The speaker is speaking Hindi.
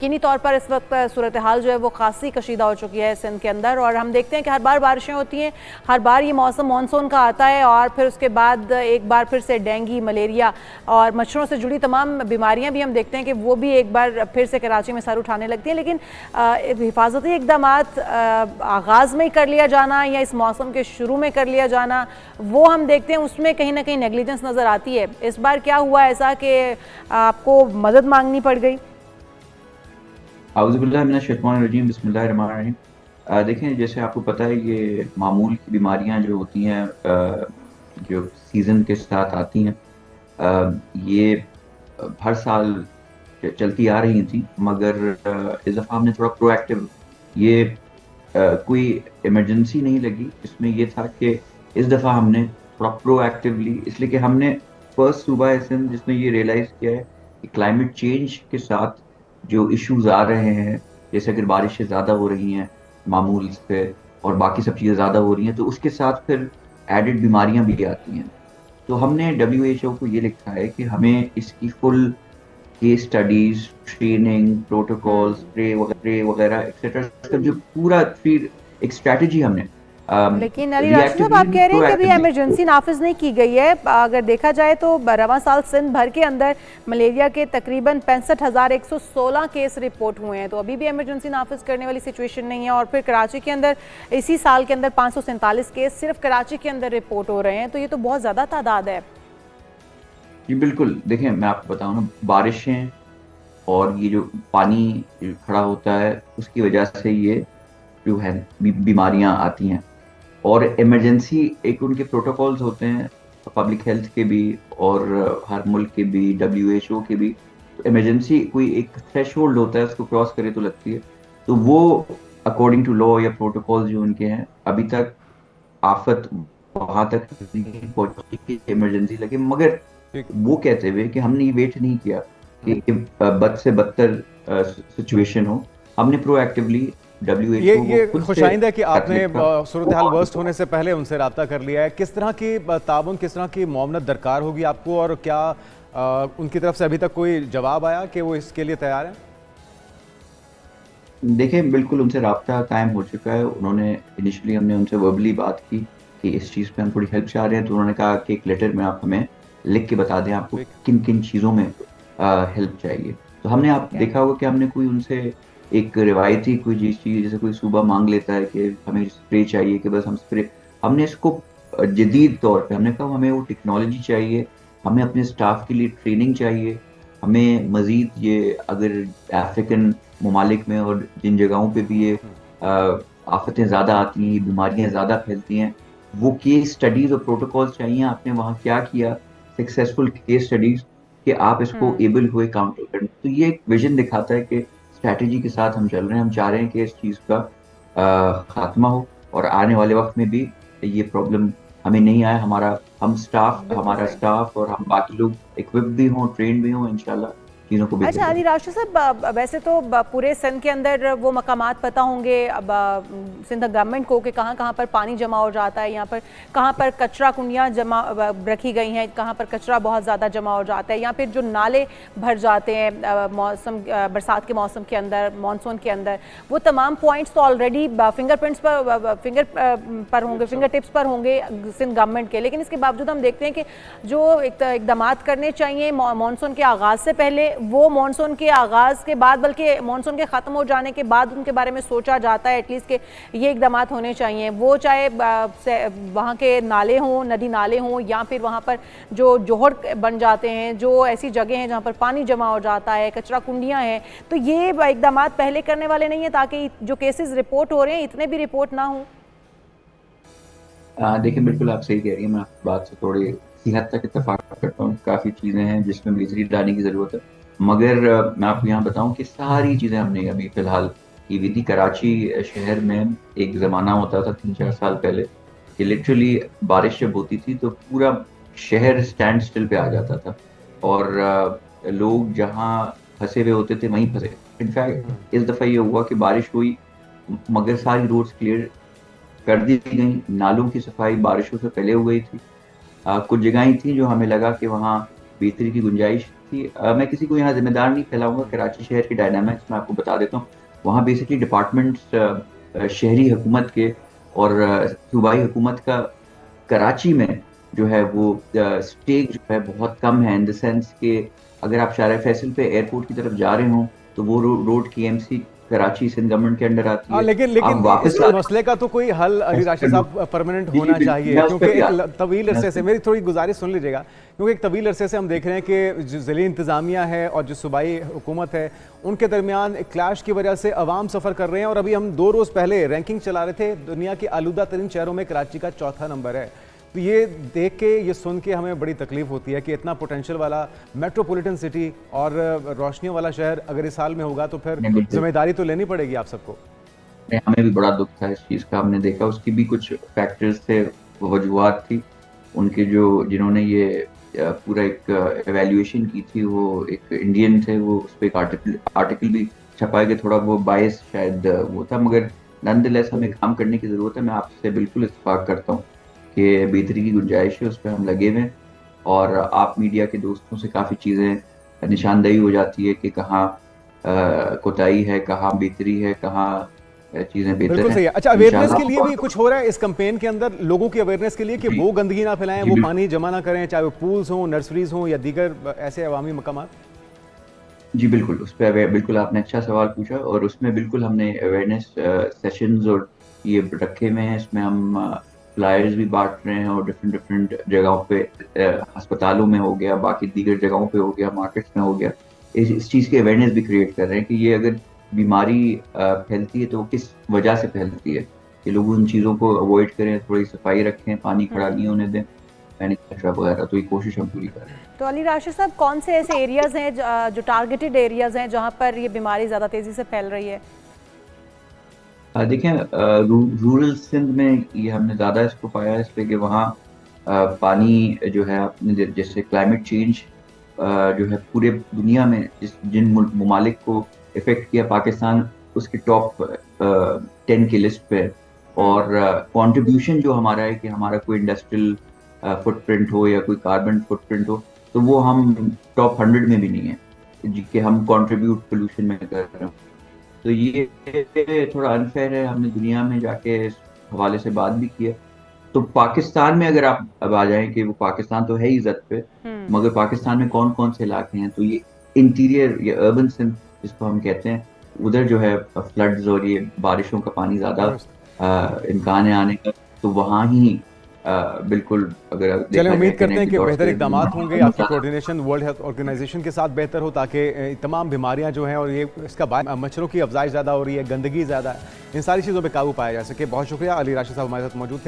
यकीनी तौर पर इस वक्त सूरत हाल जो है वो खासी कशीदा हो चुकी है सिंध के अंदर, और हम देखते हैं कि हर बार बारिशें होती हैं, हर बार ये मौसम मानसून का आता है और फिर उसके बाद एक बार फिर से डेंगू, मलेरिया और मच्छरों से जुड़ी तमाम बीमारियां भी हम देखते हैं कि वो भी एक बार फिर से कराची में सर उठाने लगती हैं। लेकिन हिफाजती इकदाम आगाज़ में ही कर लिया जाना या इस मौसम के शुरू में कर लिया जाना, वो हम देखते हैं उसमें कहीं ना कहीं नेगलिजेंस नज़र आती है। इस बार क्या हुआ ऐसा कि आपको मदद मांगनी पड़ गई? आउज़ुबिल्लाहिमिनश्शैतानिर्रजीम बिस्मिल्लाहिर्रहमानिर्रहीम। देखें, जैसे आपको पता है ये मामूल की बीमारियां जो होती हैं, जो सीज़न के साथ आती हैं, ये हर साल चलती आ रही थी, मगर इस दफ़ा हमने थोड़ा प्रोएक्टिव ये कोई इमरजेंसी नहीं लगी। इसमें ये था कि इस दफ़ा हमने थोड़ा प्रोएक्टिवली, इसलिए कि हमने फर्स्ट सूबा है सिंध जिसने ये रियलाइज़ किया है कि क्लाइमेट चेंज के साथ जो इश्यूज आ रहे हैं, जैसे अगर बारिशें ज़्यादा हो रही हैं मामूल से और बाकी सब चीज़ें ज़्यादा हो रही हैं, तो उसके साथ फिर एडेड बीमारियां भी आती हैं। तो हमने WHO को ये लिखा है कि हमें इसकी full case studies, training, protocol, spray वगैरह एक्सेट्रा, जो पूरा फिर एक स्ट्रैटेजी हमने लेकिन अली राशिद साहब, रिएक्टिवली आप कह रहे हैं कि अभी प्रोएक्टिवली। इमरजेंसी नाफिज नहीं की गई है। अगर देखा जाए तो रवां साल सिंध भर के अंदर मलेरिया के तकरीबन 65,116 केस रिपोर्ट हुए हैं, तो अभी भी इमरजेंसी नाफिज करने वाली सिचुएशन नहीं है। और फिर कराची के अंदर इसी साल के अंदर 547 केस सिर्फ कराची के अंदर रिपोर्ट हो रहे हैं, तो ये तो बहुत ज़्यादा तादाद है। जी बिल्कुल, देखें मैं आपको बताऊँ ना, बारिशें और ये जो पानी खड़ा होता है उसकी वजह से ये जो है बीमारियां आती हैं। और इमरजेंसी एक उनके प्रोटोकॉल्स होते हैं पब्लिक हेल्थ के भी और हर मुल्क के भी, WHO के भी। इमरजेंसी कोई एक थ्रेशोल्ड होता है, उसको क्रॉस करे तो लगती है। तो वो अकॉर्डिंग टू लॉ या प्रोटोकॉल जो उनके हैं, अभी तक आफत वहां तक नहीं पहुंची कि इमरजेंसी लगे। मगर ठीक। वो कहते हुए कि हमने ये वेट नहीं किया कि बद से बदतर सिचुएशन हो, हमने प्रोएक्टिवली WHO को ये खुद से खुशाइंद है कि खत आपने लिखा। सूरत हाल वर्स्ट होने से पहले उनसे रब्ता कर लिया है। किस तरह की ताउन, किस तरह की मुआवनत दरकार होगी आपको, और क्या उनकी तरफ से अभी तक कोई जवाब आया कि वो इसके लिए तैयार हैं? देखें, बिल्कुल उनसे राब्ता कायम हो चुका है। उन्होंने इनिशियली, हमने उनसे वर्बली बात की कि इस चीज़ पे हम थोड़ी हेल्प चाह रहे हैं, तो उन्होंने कहा कि एक लेटर में आप हमें लिख के बता दें आपको ठीक। किन किन चीज़ों में हेल्प चाहिए। तो हमने, आप देखा होगा कि हमने कोई उनसे एक रिवायती कोई चीज़, जैसे कोई सुबह मांग लेता है कि हमें स्प्रे चाहिए, कि बस हम स्प्रे, हमने इसको जदीद तौर पे हमने कहा हमें वो टेक्नोलॉजी चाहिए, हमें अपने स्टाफ के लिए ट्रेनिंग चाहिए, हमें मजीद ये अगर अफ्रीकन ममालिक में और जिन जगहों पे भी ये आफतें ज़्यादा आती हैं, बीमारियां ज़्यादा फैलती हैं, वो केस स्टडीज और प्रोटोकॉल चाहिए। आपने वहाँ क्या किया, सक्सेसफुल केस स्टडीज, कि आप इसको एबल हुए काउंटर करने। तो ये एक विजन दिखाता है कि स्ट्रैटेजी के साथ हम चल रहे हैं। हम चाह रहे हैं कि इस चीज़ का खात्मा हो और आने वाले वक्त में भी ये प्रॉब्लम हमें नहीं आए। बिल्कुल हमारा सही। स्टाफ और हम बाकी लोग इक्विप भी हों, ट्रेन भी हों, इंशाल्लाह चीज़ों को बेहतर अच्छा अली करें। राशिद साहब, वैसे तो पूरे सिंध के अंदर वो मकामात पता होंगे अब सिंध गवर्नमेंट को कि कहाँ कहाँ पर पानी जमा हो जाता है, यहाँ पर कहाँ पर कचरा कुंडियाँ जमा रखी गई हैं, कहाँ पर कचरा बहुत ज़्यादा जमा हो जाता है, या फिर जो नाले भर जाते हैं मौसम बरसात के मौसम के अंदर, मानसून के अंदर, वो तमाम पॉइंट्स तो ऑलरेडी फिंगर होंगे, फिंगर टिप्स पर होंगे सिंध गवर्नमेंट के। लेकिन इसके बावजूद हम देखते हैं कि जो इकदाम करने चाहिए मानसून के आगाज़ से पहले, वो मानसून के आगाज़ के बाद, बल्कि मानसून के ख़त्म हो जाने के बाद उनके बारे में सोचा जाता है एटलीस्ट कि ये इकदाम होने चाहिए। वो चाहे वहाँ के नाले हों, नदी नाले हों, या फिर वहाँ पर जो जोहर बन जाते हैं, जो ऐसी जगह हैं जहाँ पर पानी जमा हो जाता है, कचरा कुंडियाँ हैं, तो ये इकदाम पहले करने वाले नहीं हैं ताकि जो केसेस रिपोर्ट हो रहे हैं इतने भी रिपोर्ट ना हों। देखिए, बिल्कुल आप सही कह रही हैं। मैं आपकी बात से थोड़ी सी हद तक इत्तेफाक करता हूँ। काफ़ी चीज़ें हैं जिसमें बेहतरी लाने की ज़रूरत है, मगर मैं आपको यहाँ बताऊँ कि सारी चीज़ें हमने अभी फ़िलहाल की हुई थी। कराची शहर में एक ज़माना होता था 3-4 साल पहले कि लिटरली बारिश जब होती थी तो पूरा शहर स्टैंड स्टिल पे आ जाता था, और लोग जहाँ फंसे हुए होते थे वहीं फंसे। इनफैक्ट इस दफ़ा ये हुआ कि बारिश हुई, मगर सारी रोड्स क्लियर कर दी गई। नालों की सफाई बारिशों से पहले हो गई थी। कुछ जगहें थी जो हमें लगा कि वहाँ बेहतरी की गुंजाइश थी। मैं किसी को यहाँ जिम्मेदार नहीं फैलाऊंगा। कराची शहर की डायनामिक्स मैं आपको बता देता हूँ। वहाँ बेसिकली डिपार्टमेंट्स शहरी हुकूमत के और सूबाई हुकूमत का कराची में जो है वो स्टेक जो है बहुत कम है, इन द सेंस कि अगर आप शारा फैसल पे एयरपोर्ट की तरफ जा रहे हो तो वो road KMC Karachi Sindh government के अंडर आती हाँ, है। लेकिन आप वापस इस मसले का तो कोई हल अली राशिद साहब परमानेंट होना चाहिए, मैं उस क्योंकि पर भी एक तवील अरसे से, मेरी थोड़ी गुजारिश सुन लीजिएगा, क्योंकि एक तवील अरसे से हम देख रहे हैं कि जो ज़िली इंतज़ामिया है और जो सूबाई हुकूमत है उनके दरमियान क्लैश की वजह से अवाम सफ़र कर रहे हैं। और अभी हम 2 रोज़ पहले रैंकिंग चला रहे थे, दुनिया के आलूदा तरीन शहरों में कराची का 4था नंबर है। तो ये देख के, ये सुन के हमें बड़ी तकलीफ होती है कि इतना पोटेंशियल वाला मेट्रोपॉलिटन सिटी और रोशनियों वाला शहर अगर इस हाल में होगा तो फिर जिम्मेदारी तो लेनी पड़ेगी आप सबको। हमें भी बड़ा दुख था इस चीज़ का। हमने देखा उसकी भी कुछ फैक्टर्स थे, वजूहात थी उनके, जो जिन्होंने ये पूरा एक एवेल्यूएशन की थी वो एक इंडियन थे। वो उस पर एक आर्टिकल भी छपाया गया, थोड़ा वो बायस शायद वो था, मगर नॉनदलेस हमें काम करने की ज़रूरत है। मैं आपसे बिल्कुल इत्तेफाक करता हूँ कि बेहतरी की गुंजाइश है, उस पर हम लगे हुए हैं। और आप मीडिया के दोस्तों से काफ़ी चीज़ें निशानदेही हो जाती है कि कहाँ कोताही है, कहाँ बेहतरी है, कहाँ चीज़ें बेहतर बिल्कुल हैं। सही है। अच्छा, अवेयरनेस के लिए भी कुछ हो रहा है इस कैंपेन के अंदर, लोगों की अवेयरनेस के लिए कि वो गंदगी ना फैलाएं, वो पानी जमा ना करें, चाहे वो पूल्स हों, नर्सरीज हों या दीगर ऐसे अवामी मकामात? जी बिल्कुल, उस पर बिल्कुल आपने अच्छा सवाल पूछा, और उसमें बिल्कुल हमने अवेयरनेस सेशंस और ये रखे हुए हैं। इसमें हम फ्लायर्स भी बांट रहे हैं और डिफरेंट जगहों पे, अस्पतालों में हो गया, बाकी दीगर जगहों पे हो गया, मार्केट्स में हो गया, इस चीज़ की अवेयरनेस भी क्रिएट कर रहे हैं कि ये अगर बीमारी फैलती है तो वो किस वजह से फैलती है, कि लोग उन चीज़ों को अवॉइड करें, थोड़ी सफाई रखें, पानी खड़ा नहीं होने दें, पैनिक कचरा वगैरह। तो ये कोशिश हम पूरी कर रहे हैं। तो अली राशिद साहब, कौन से ऐसे एरियाज़ हैं जो टारगेटेड एरियाज़ हैं जहाँ पर ये बीमारी ज़्यादा तेज़ी से फैल रही है? देखें, रूरल सिंध में ये हमने ज़्यादा इसको पाया है, इसलिए कि वहाँ पानी जो है, आपने जैसे क्लाइमेट चेंज जो है पूरे दुनिया में जिन ममालिक को इफ़ेक्ट किया, पाकिस्तान उसके टॉप 10 की लिस्ट पे है। और कंट्रीब्यूशन जो हमारा है कि हमारा कोई इंडस्ट्रियल फुटप्रिंट हो या कोई कार्बन फुटप्रिंट हो, तो वो हम टॉप 100 में भी नहीं है कि हम कंट्रीब्यूट पोल्यूशन में कर रहे हो। तो ये थोड़ा अनफेयर है। हमने दुनिया में जाके इस हवाले से बात भी की है। तो पाकिस्तान में अगर आप अब आ जाएं कि वो पाकिस्तान तो है ही इज्जत पे, मगर पाकिस्तान में कौन कौन से इलाके हैं, तो ये इंटीरियर या अर्बन सिंध जिसको हम कहते हैं, उधर जो है फ्लड्स और ये बारिशों का पानी ज़्यादा इम्कान है आने का। तो वहाँ ही बिल्कुल, अगर चलें, उम्मीद करते हैं कि बेहतर इकदाम होंगे, आपकी कोऑर्डिनेशन वर्ल्ड हेल्थ ऑर्गेनाइजेशन के साथ बेहतर हो, ताकि तमाम बीमारियां जो हैं, और ये इसका मच्छरों की अफजाइश ज़्यादा हो रही है, गंदगी ज़्यादा है, इन सारी चीज़ों पे काबू पाया जा सके। बहुत शुक्रिया, अली राशिद साहब हमारे साथ मौजूद थे।